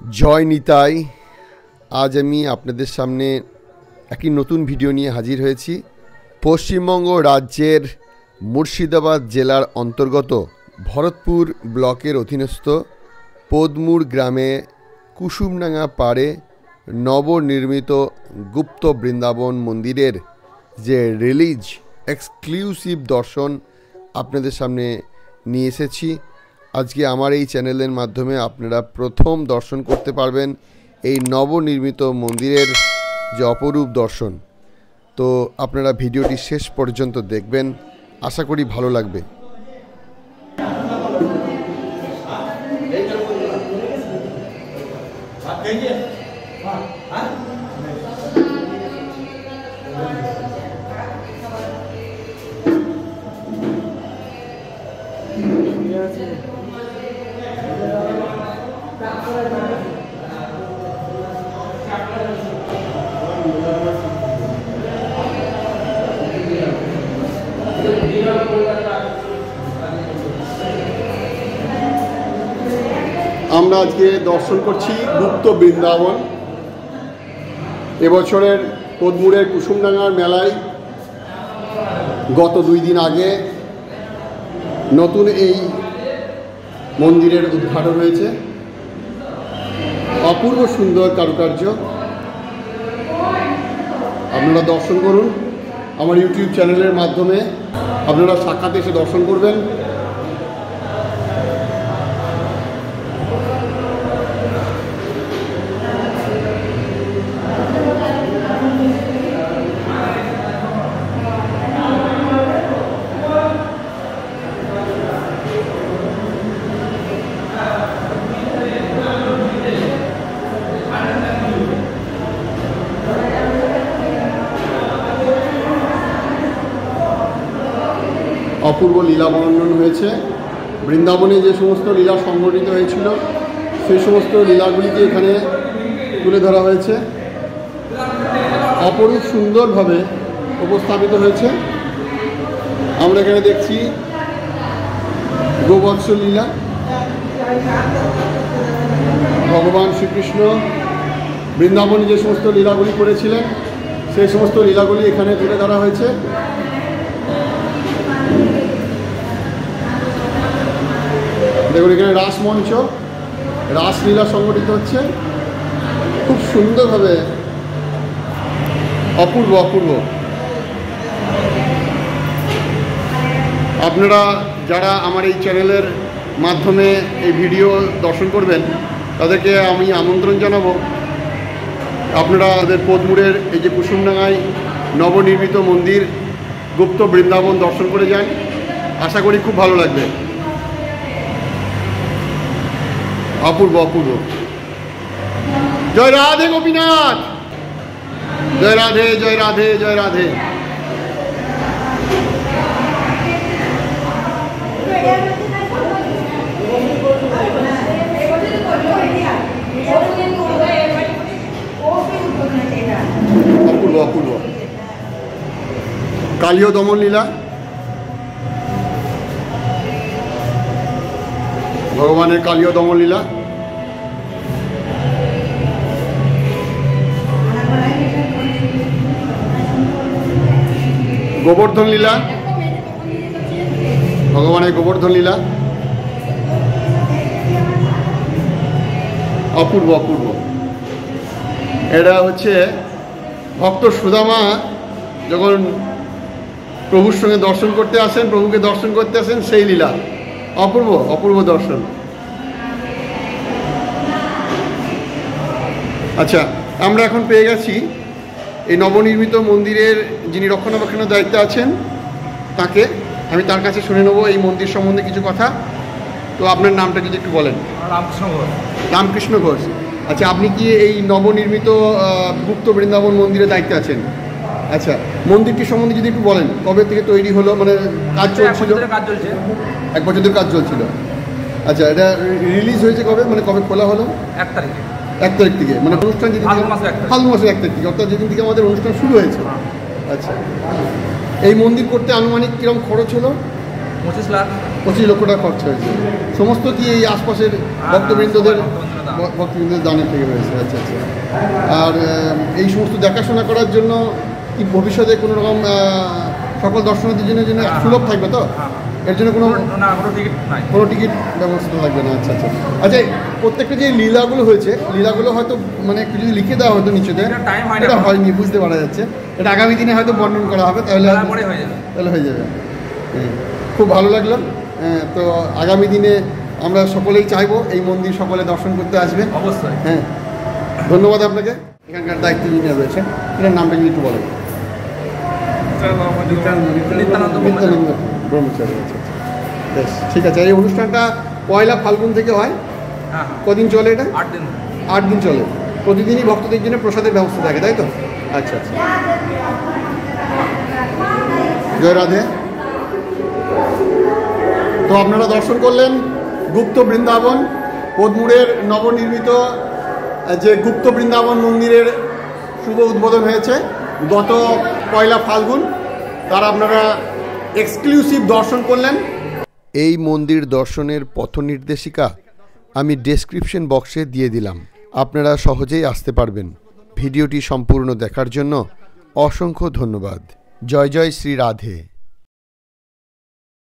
জয় নিতাই। আজ আমি আপনাদের সামনে একটি নতুন ভিডিও নিয়ে হাজির হয়েছি। পশ্চিমবঙ্গ রাজ্যের মুর্শিদাবাদ জেলার অন্তর্গত ভরতপুর ব্লকের অধীনস্থ পদমুড় গ্রামে কুসুমডাঙ্গা পাড়ে নবনির্মিত গুপ্ত বৃন্দাবন মন্দিরের যে রিলিজ এক্সক্লুসিভ দর্শন আপনাদের সামনে নিয়ে এসেছি। আজকে আমার এই চ্যানেলের মাধ্যমে আপনারা প্রথম দর্শন করতে পারবেন এই নবনির্মিত মন্দিরের যে অপরূপ দর্শন। তো আপনারা ভিডিওটি শেষ পর্যন্ত দেখবেন, আশা করি ভালো লাগবে। আমরা আজকে দর্শন করছি গুপ্ত বৃন্দাবন। এবছরের পদমুড়ের কুসুমডাঙ্গার মেলায় গত 2 দিন আগে নতুন এই মন্দিরের উদ্ঘাটন হয়েছে। অপূর্ব সুন্দর কারুকার্য, আপনারা দর্শন করুন। আমার ইউটিউব চ্যানেলের মাধ্যমে আপনারা সাক্ষাৎ এসে দর্শন করবেন। অপূর্ব লীলা বর্ণন হয়েছে। বৃন্দাবনে যে সমস্ত লীলা সংঘটিত হয়েছিল সেই সমস্ত লীলাগুলিকে এখানে তুলে ধরা হয়েছে। অপরূপ সুন্দরভাবে উপস্থাপিত হয়েছে। আমরা এখানে দেখছি গোবৎস লীলা। ভগবান শ্রীকৃষ্ণ বৃন্দাবনে যে সমস্ত লীলাগুলি করেছিলেন সেই সমস্ত লীলাগুলি এখানে তুলে ধরা হয়েছে। দেখুন, এখানে রাসমঞ্চ, রাসলীলা সংগঠিত হচ্ছে খুব সুন্দরভাবে। অপূর্ব অপূর্ব। আপনারা যারা আমার এই চ্যানেলের মাধ্যমে এই ভিডিও দর্শন করবেন তাদেরকে আমি আমন্ত্রণ জানাবো, আপনারা তাদের পদমুড়ের এই যে কুসুমডাঙ্গায় নবনির্মিত মন্দির গুপ্ত বৃন্দাবন দর্শন করে যান। আশা করি খুব ভালো লাগবে। অপূর্ব অপূর্ব। জয় রাধে গোপীনাথ, জয় রাধে জয় রাধে জয় রাধে। অপূর্ব অপূর্ব। কালীয় দমন লীলা, ভগবানের কালীয় দমন লীলা। গোবর্ধন লীলা, ভগবানের গোবর্ধন লীলা। অপূর্ব অপূর্ব। এটা হচ্ছে ভক্ত সুদামা যখন প্রভুর সঙ্গে দর্শন করতে আসেন, প্রভুকে দর্শন করতে আসেন, সেই লীলা। অপূর্ব অপূর্ব দর্শন। আচ্ছা, আমরা এখন পেয়ে গেছি এই নবনির্মিত মন্দিরের যিনি রক্ষণাবেক্ষণের দায়িত্বে আছেন তাকে। আমি তার কাছে শুনে নেব এই মন্দির সম্বন্ধে কিছু কথা। তো আপনার নামটা যদি একটু বলেন। রামকৃষ্ণ ঘোষ। রামকৃষ্ণ ঘোষ। আচ্ছা, আপনি কি এই নবনির্মিত গুপ্ত বৃন্দাবন মন্দিরের দায়িত্বে আছেন? আচ্ছা, মন্দিরটি সম্বন্ধে যদি একটু বলেন, কবে থেকে তৈরি হলো, মানে কাজ চলছিল? 1 বছর ধরে কাজ চলছিল। আচ্ছা, এটা রিলিজ হয়েছে কবে, মানে কবে খোলা হলো? 1 তারিখে। 1 তারিখ থেকে, মানে অনুষ্ঠান যেদিন ফাল্গুন মাসের 1 তারিখ থেকে, অর্থাৎ যেদিন থেকে আমাদের অনুষ্ঠান শুরু হয়েছে। আচ্ছা, এই মন্দির করতে আনুমানিক কিরকম খরচ হলো? 25 লাখ। 25 লক্ষ টাকা খরচা হয়েছে। সমস্ত কি এই আশপাশের ভক্তবৃন্দদের দানের থেকে হয়েছে? আচ্ছা আচ্ছা। আর এই সমস্ত দেখাশোনা করার জন্য কি ভবিষ্যতে কোনো রকম সকল দর্শনার্থীর জন্য সুলভ থাকবে তো? এর জন্য কোনো টিকিট ব্যবস্থা থাকবে না? আচ্ছা আচ্ছা। আচ্ছা, প্রত্যেকটা যে লীলাগুলো হয়েছে, লীলাগুলো হয়তো মানে একটু যদি লিখে দেওয়া হতো নিচেতে, এটা হয়নি, বুঝতে পারা যাচ্ছে। এটা আগামী দিনে হয়তো বর্ণন করা হবে, তাহলে হয়ে যাবে। খুব ভালো লাগলো। তো আগামী দিনে আমরা সকলেই চাইবো এই মন্দির সকলে দর্শন করতে আসবে। অবশ্যই। হ্যাঁ, ধন্যবাদ আপনাকে। এখানকার দায়িত্ব যিনি রয়েছে, এটার নামটা যদি একটু বলেন। নিত্যানন্দ ব্রহ্মচারী। আচ্ছা আচ্ছা, বেশ, ঠিক আছে। এই অনুষ্ঠানটা 1 ফাল্গুন থেকে হয়। কদিন চলে এটা? 8 দিন চলে। প্রতিদিনই ভক্তদের জন্য প্রসাদের ব্যবস্থা থাকে, তাই তো? আচ্ছা আচ্ছা। জয় রাধে। তো আপনারা দর্শন করলেন গুপ্ত বৃন্দাবন, পদমুড়ের নবনির্মিত যে গুপ্ত বৃন্দাবন মন্দিরের শুভ উদ্বোধন হয়েছে গত 1 ফাল্গুন। তার আপনারা এক্সক্লুসিভ দর্শন করলেন। এই মন্দির দর্শনের পথ নির্দেশিকা আমি ডেসক্রিপশন বক্সে দিয়ে দিলাম, আপনারা সহজেই আসতে পারবেন। ভিডিওটি সম্পূর্ণ দেখার জন্য অসংখ্য ধন্যবাদ। জয় জয় শ্রী রাধে।